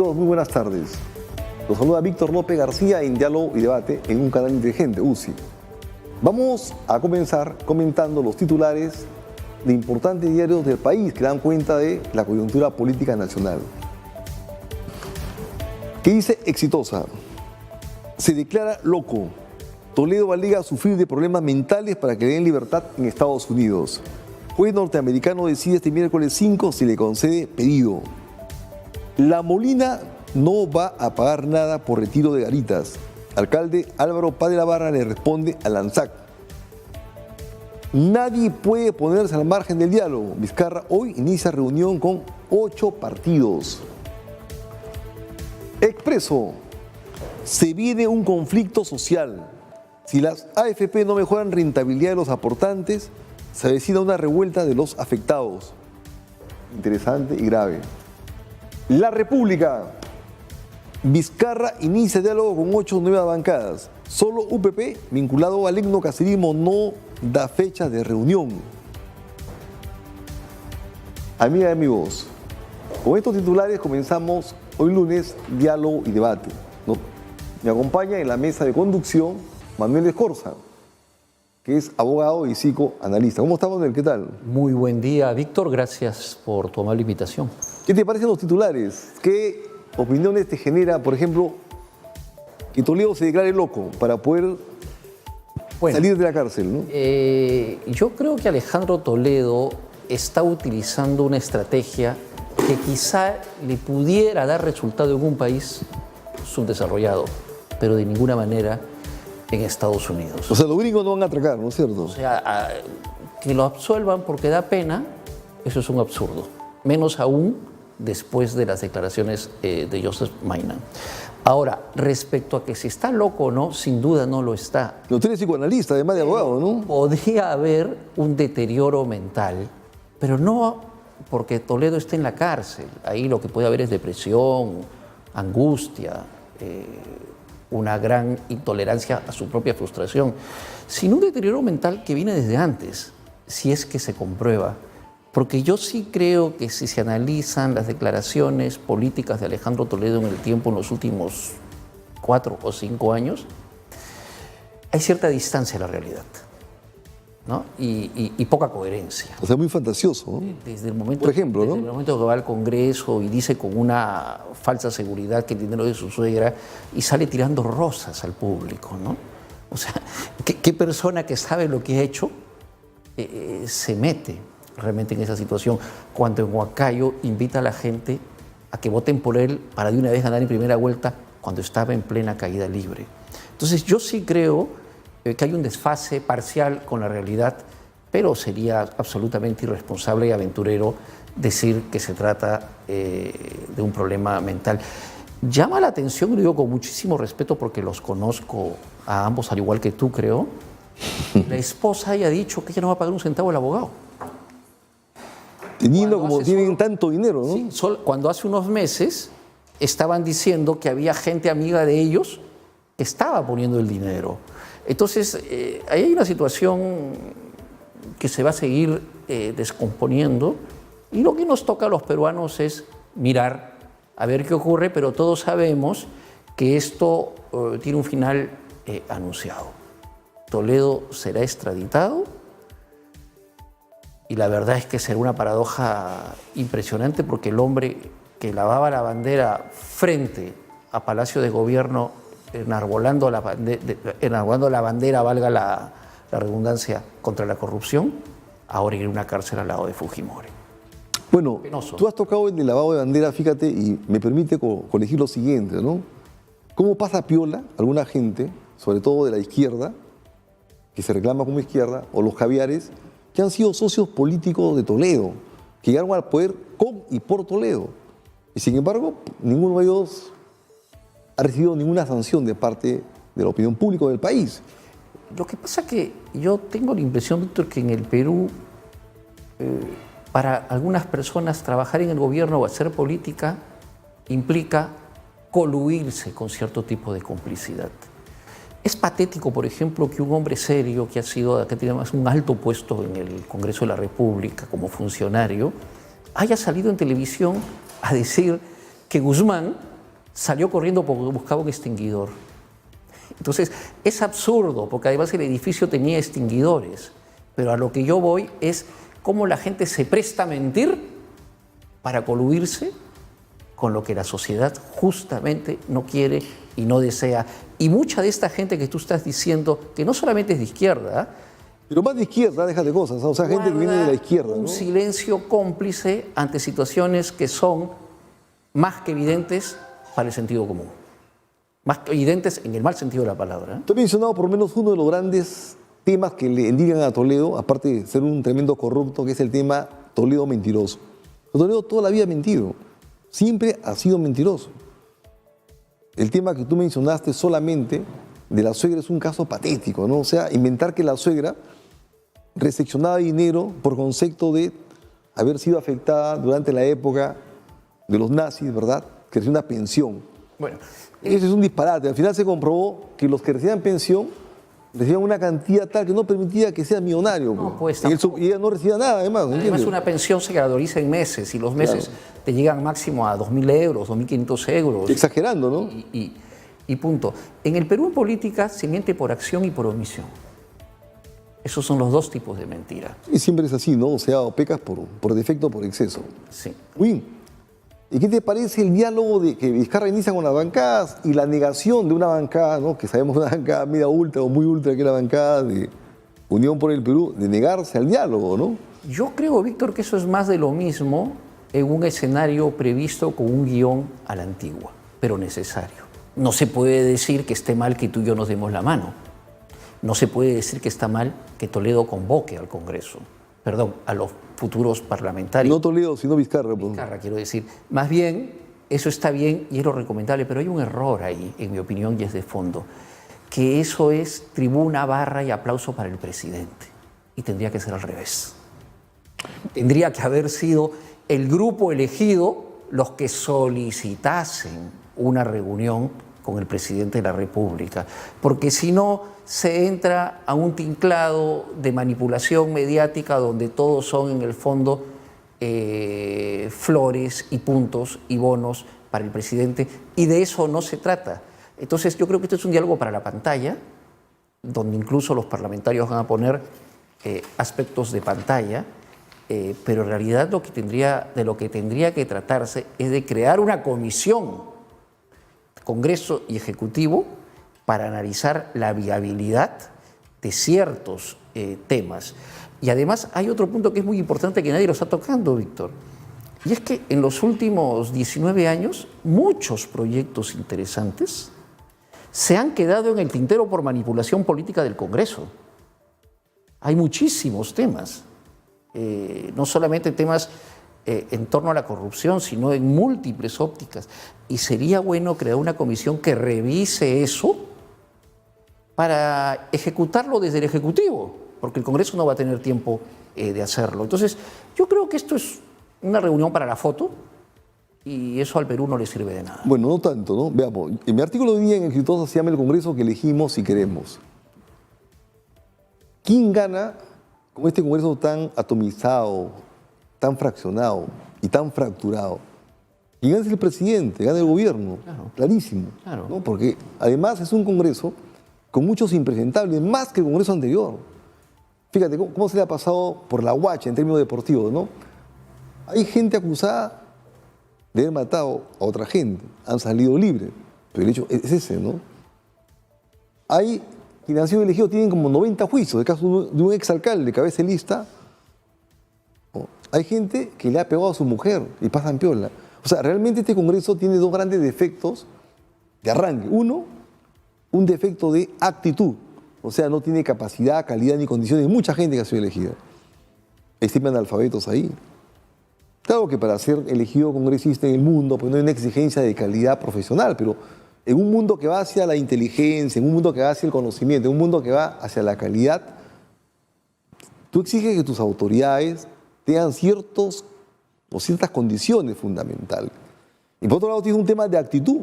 Amigos, muy buenas tardes. Los saluda Víctor López García en Diálogo y Debate en un canal inteligente, UCI. Vamos a comenzar comentando los titulares de importantes diarios del país que dan cuenta de la coyuntura política nacional. ¿Qué dice Exitosa? Se declara loco. Toledo alega sufrir de problemas mentales para que le den libertad en Estados Unidos. Juez norteamericano decide este miércoles 5 si le concede pedido. La Molina no va a pagar nada por retiro de garitas. Alcalde Álvaro Paz de la Barra le responde al ANSAC. Nadie puede ponerse al margen del diálogo. Vizcarra hoy inicia reunión con 8 partidos. Expreso. Se viene un conflicto social. Si las AFP no mejoran rentabilidad de los aportantes, se avecina una revuelta de los afectados. Interesante y grave. La República. Vizcarra inicia diálogo con 8 nuevas bancadas. Solo UPP, vinculado al etnocacerismo, no da fecha de reunión. Amigas y amigos, con estos titulares comenzamos hoy lunes Diálogo y Debate. Me acompaña en la mesa de conducción Manuel Escorza, que es abogado y psicoanalista. ¿Cómo estamos, Manuel? ¿Qué tal? Muy buen día, Víctor. Gracias por tu amable invitación. ¿Qué te parecen los titulares? ¿Qué opiniones te genera, por ejemplo, que Toledo se declare loco para poder salir de la cárcel, ¿no? Yo creo que Alejandro Toledo está utilizando una estrategia que quizá le pudiera dar resultado en un país subdesarrollado, pero de ninguna manera en Estados Unidos. O sea, los gringos no van a atracar, ¿no es cierto? O sea, que lo absuelvan porque da pena, eso es un absurdo. Menos aún después de las declaraciones de Joseph Maina. Ahora, respecto a que si está loco o no, sin duda no lo está. Lo tiene psicoanalista, además de abogado, ¿no? Podría haber un deterioro mental, pero no porque Toledo esté en la cárcel. Ahí lo que puede haber es depresión, angustia, una gran intolerancia a su propia frustración, sino un deterioro mental que viene desde antes, si es que se comprueba. Porque yo sí creo que si se analizan las declaraciones políticas de Alejandro Toledo en el tiempo, en los últimos 4 o 5 años, hay cierta distancia a la realidad, ¿no? Y poca coherencia. O sea, muy fantasioso, ¿no? Desde el momento, por ejemplo, desde el momento que va al Congreso y dice con una falsa seguridad que el dinero de su suegra y sale tirando rosas al público, ¿no? O sea, ¿qué persona que sabe lo que ha hecho se mete realmente en esa situación, cuando en Huancayo invita a la gente a que voten por él para de una vez ganar en primera vuelta cuando estaba en plena caída libre? Entonces yo sí creo que hay un desfase parcial con la realidad, pero sería absolutamente irresponsable y aventurero decir que se trata de un problema mental. Llama la atención, y lo digo con muchísimo respeto porque los conozco a ambos, al igual que tú, creo, la esposa haya dicho que ella no va a pagar un centavo al abogado. Teniendo como tienen tanto dinero, ¿no? Sí, cuando hace unos meses estaban diciendo que había gente amiga de ellos que estaba poniendo el dinero. Entonces, ahí hay una situación que se va a seguir descomponiendo, y lo que nos toca a los peruanos es mirar a ver qué ocurre, pero todos sabemos que esto tiene un final anunciado. Toledo será extraditado. Y la verdad es que será una paradoja impresionante, porque el hombre que lavaba la bandera frente a Palacio de Gobierno, enarbolando la bandera, valga la redundancia, contra la corrupción, ahora irá a una cárcel al lado de Fujimori. Bueno, penoso. Tú has tocado en el lavado de bandera, fíjate, y me permite corregir lo siguiente, ¿no? ¿Cómo pasa piola alguna gente, sobre todo de la izquierda, que se reclama como izquierda, o los caviares, que han sido socios políticos de Toledo, que llegaron al poder con y por Toledo? Y sin embargo, ninguno de ellos ha recibido ninguna sanción de parte de la opinión pública del país. Lo que pasa es que yo tengo la impresión, Víctor, que en el Perú, para algunas personas trabajar en el gobierno o hacer política implica coluirse con cierto tipo de complicidad. Es patético, por ejemplo, que un hombre serio que tiene un alto puesto en el Congreso de la República como funcionario haya salido en televisión a decir que Guzmán salió corriendo porque buscaba un extinguidor. Entonces, es absurdo, porque además el edificio tenía extinguidores. Pero a lo que yo voy es cómo la gente se presta a mentir para coludirse con lo que la sociedad justamente no quiere y no desea. Y mucha de esta gente que tú estás diciendo, que no solamente es de izquierda, Pero más de izquierda, déjate cosas, o sea, gente que viene de la izquierda, un ¿no? silencio cómplice ante situaciones que son más que evidentes para el sentido común. Más que evidentes en el mal sentido de la palabra. Tú has mencionado por lo menos uno de los grandes temas que le endilgan a Toledo, aparte de ser un tremendo corrupto, que es el tema Toledo mentiroso. Toledo toda la vida ha mentido, siempre ha sido mentiroso. El tema que tú mencionaste solamente de la suegra es un caso patético, ¿no? O sea, inventar que la suegra recepcionaba dinero por concepto de haber sido afectada durante la época de los nazis, ¿verdad? Que recibía una pensión. Bueno, Eso es un disparate. Al final se comprobó que los que recibían pensión recibían una cantidad tal que no permitía que sea millonario. No, pues. pues, Y ella no recibía nada, además. además ¿entiendes? una pensión se gradoriza en meses y los meses te llegan máximo a 2.000 euros, 2.500 euros. Exagerando, ¿no? Y punto. En el Perú en política se miente por acción y por omisión. Esos son los dos tipos de mentira. Y siempre es así, ¿no? O sea, o pecas por defecto o por exceso. Sí. Uy, ¿y qué te parece el diálogo de que Vizcarra inicia con las bancadas y la negación de una bancada, ¿no? Que sabemos que una bancada media ultra o muy ultra, que es la bancada de Unión por el Perú, de negarse al diálogo, ¿no? Yo creo, Víctor, que eso es más de lo mismo en un escenario previsto con un guión a la antigua, pero necesario. No se puede decir que esté mal que tú y yo nos demos la mano. No se puede decir que está mal que Toledo convoque al Congreso, perdón, a los futuros parlamentarios. No Toledo, sino Vizcarra. Pues. Vizcarra, quiero decir. Más bien, eso está bien y es lo recomendable, pero hay un error ahí, en mi opinión, y es de fondo, que eso es tribuna, barra y aplauso para el presidente. Y tendría que ser al revés. Tendría que haber sido el grupo elegido los que solicitasen una reunión con el presidente de la República, porque si no se entra a un tinglado de manipulación mediática donde todos son en el fondo flores y puntos y bonos para el presidente, y de eso no se trata. Entonces yo creo que esto es un diálogo para la pantalla, donde incluso los parlamentarios van a poner aspectos de pantalla, pero en realidad de lo que tendría que tratarse es de crear una comisión, Congreso y Ejecutivo, para analizar la viabilidad de ciertos temas. Y además hay otro punto que es muy importante que nadie lo está tocando, Víctor, y es que en los últimos 19 años muchos proyectos interesantes se han quedado en el tintero por manipulación política del Congreso. Hay muchísimos temas, no solamente temas en torno a la corrupción, sino en múltiples ópticas. Y sería bueno crear una comisión que revise eso para ejecutarlo desde el Ejecutivo, porque el Congreso no va a tener tiempo de hacerlo. Entonces, yo creo que esto es una reunión para la foto y eso al Perú no le sirve de nada. Bueno, no tanto, ¿no? Veamos, en mi artículo de hoy día en Exitosa se llama El Congreso que elegimos y queremos. ¿Quién gana con este Congreso tan atomizado, tan fraccionado y tan fracturado? Y gana el presidente, gana el gobierno, Claro. Clarísimo. Claro. ¿No? Porque además es un Congreso con muchos impresentables, más que el Congreso anterior. Fíjate cómo se le ha pasado por la guacha en términos deportivos, ¿no? Hay gente acusada de haber matado a otra gente, han salido libres, pero el hecho es ese, ¿no? Hay quienes han sido elegidos, tienen como 90 juicios, el caso de un exalcalde, cabeza de lista. Hay gente que le ha pegado a su mujer y pasan piola. O sea, realmente este Congreso tiene dos grandes defectos de arranque. Uno, un defecto de actitud. O sea, no tiene capacidad, calidad ni condiciones. Mucha gente que ha sido elegida. Existen analfabetos ahí. Claro que para ser elegido congresista en el mundo, pues no hay una exigencia de calidad profesional, pero en un mundo que va hacia la inteligencia, en un mundo que va hacia el conocimiento, en un mundo que va hacia la calidad, tú exiges que tus autoridades tengan ciertas condiciones fundamentales. Y por otro lado tienes un tema de actitud.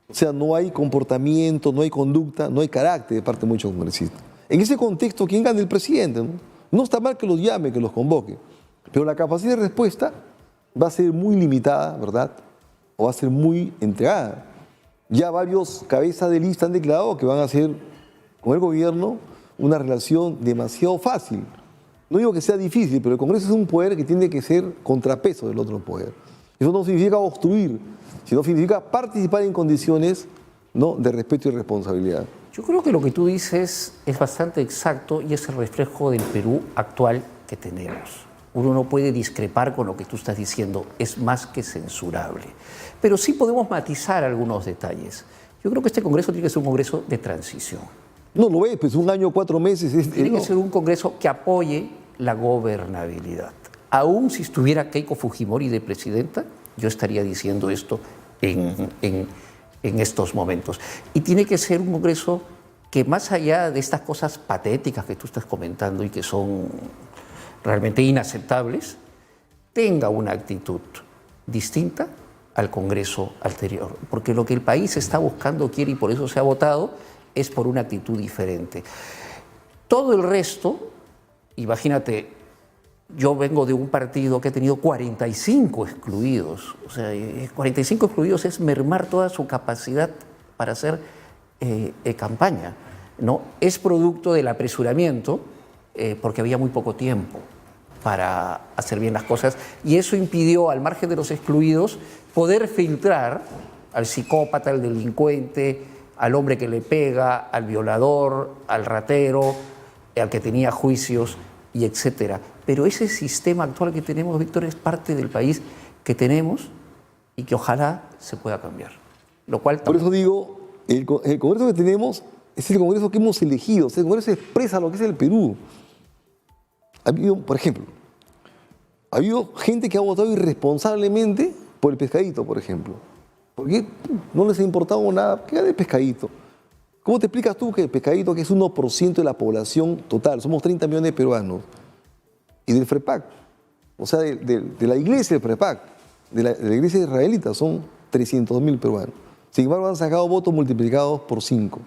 O sea, no hay comportamiento, no hay conducta, no hay carácter de parte de muchos congresistas. En ese contexto, ¿quién gana? El presidente, ¿no? No está mal que los llame, que los convoque, pero la capacidad de respuesta va a ser muy limitada, ¿verdad? O va a ser muy entregada. Ya varios cabezas de lista han declarado que van a hacer con el gobierno una relación demasiado fácil. No digo que sea difícil, pero el Congreso es un poder que tiene que ser contrapeso del otro poder. Eso no significa obstruir, sino significa participar en condiciones, ¿no?, de respeto y responsabilidad. Yo creo que lo que tú dices es bastante exacto y es el reflejo del Perú actual que tenemos. Uno no puede discrepar con lo que tú estás diciendo, es más que censurable. Pero sí podemos matizar algunos detalles. Yo creo que este Congreso tiene que ser un Congreso de transición. No lo ves, pues 1 año, 4 meses. Tiene que ser un Congreso que apoye la gobernabilidad. Aún si estuviera Keiko Fujimori de presidenta, yo estaría diciendo esto en estos momentos. Y tiene que ser un Congreso que, más allá de estas cosas patéticas que tú estás comentando y que son realmente inaceptables, tenga una actitud distinta al Congreso anterior. Porque lo que el país está buscando, quiere y por eso se ha votado, es por una actitud diferente. Todo el resto, imagínate, yo vengo de un partido que ha tenido 45 excluidos. O sea, 45 excluidos es mermar toda su capacidad para hacer campaña, ¿no? Es producto del apresuramiento, porque había muy poco tiempo para hacer bien las cosas, y eso impidió, al margen de los excluidos, poder filtrar al psicópata, al delincuente, al hombre que le pega, al violador, al ratero, al que tenía juicios, y etcétera. Pero ese sistema actual que tenemos, Víctor, es parte del país que tenemos y que ojalá se pueda cambiar. Lo cual por eso digo, el Congreso que tenemos es el Congreso que hemos elegido. O sea, el Congreso expresa lo que es el Perú. Ha habido, por ejemplo, ha habido gente que ha votado irresponsablemente por el pescadito, por ejemplo. Porque no les ha importado nada. ¿Qué gana el pescadito? ¿Cómo te explicas tú que el pescadito, que es 1% de la población total, somos 30 millones de peruanos, y del FREPAC, o sea, de la iglesia del FREPAC, de la iglesia israelita, son 300.000 peruanos? Sin embargo, han sacado votos multiplicados por 5.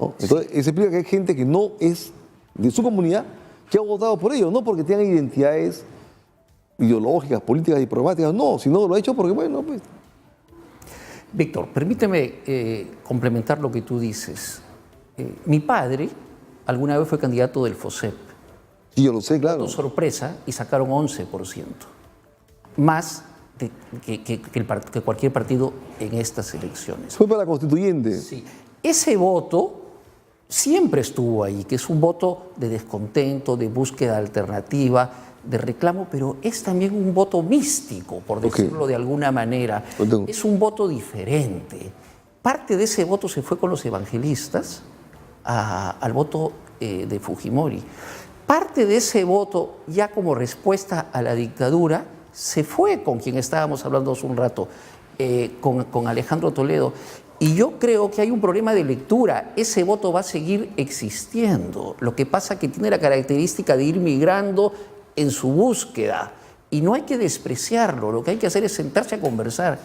¿No? Entonces, eso explica que hay gente que no es de su comunidad que ha votado por ellos, no porque tengan identidades ideológicas, políticas, diplomáticas, no, sino lo ha hecho porque, bueno, pues... Víctor, permíteme complementar lo que tú dices. Mi padre alguna vez fue candidato del FOSEP. Sí, yo lo sé, claro. Sorpresa, y sacaron 11%. Más que cualquier partido en estas elecciones. Fue para la constituyente. Sí. Ese voto siempre estuvo ahí, que es un voto de descontento, de búsqueda alternativa, de reclamo, pero es también un voto místico, por decirlo de alguna manera. Es un voto diferente. Parte de ese voto se fue con los evangelistas al voto de Fujimori. Parte de ese voto, ya como respuesta a la dictadura, se fue con quien estábamos hablando hace un rato, con Alejandro Toledo. Y yo creo que hay un problema de lectura. Ese voto va a seguir existiendo. Lo que pasa es que tiene la característica de ir migrando en su búsqueda. Y no hay que despreciarlo. Lo que hay que hacer es sentarse a conversar.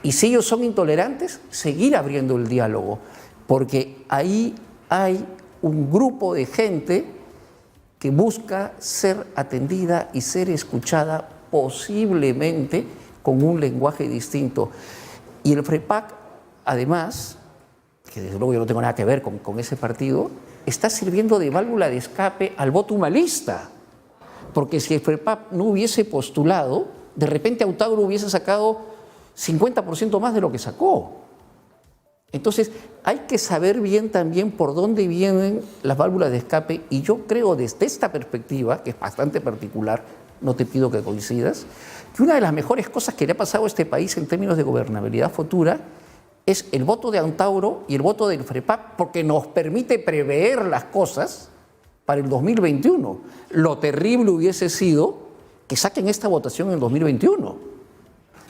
Y si ellos son intolerantes, seguir abriendo el diálogo. Porque ahí hay un grupo de gente que busca ser atendida y ser escuchada, posiblemente con un lenguaje distinto. Y el FREPAC, además, que desde luego yo no tengo nada que ver con ese partido, está sirviendo de válvula de escape al voto humanista. Porque si el FREPAC no hubiese postulado, de repente Autauro hubiese sacado 50% más de lo que sacó. Entonces, hay que saber bien también por dónde vienen las válvulas de escape, y yo creo desde esta perspectiva, que es bastante particular, no te pido que coincidas, que una de las mejores cosas que le ha pasado a este país en términos de gobernabilidad futura es el voto de Autauro y el voto del FREPAC, porque nos permite prever las cosas para el 2021. Lo terrible hubiese sido que saquen esta votación en el 2021.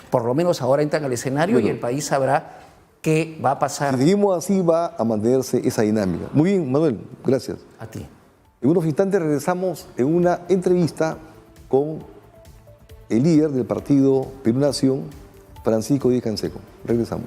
Por lo menos ahora entran al escenario y el país sabrá qué va a pasar. Si seguimos así, va a mantenerse esa dinámica. Muy bien, Manuel, gracias. A ti. En unos instantes regresamos en una entrevista con el líder del partido Perú Nación, Francisco Díaz Canseco. Regresamos.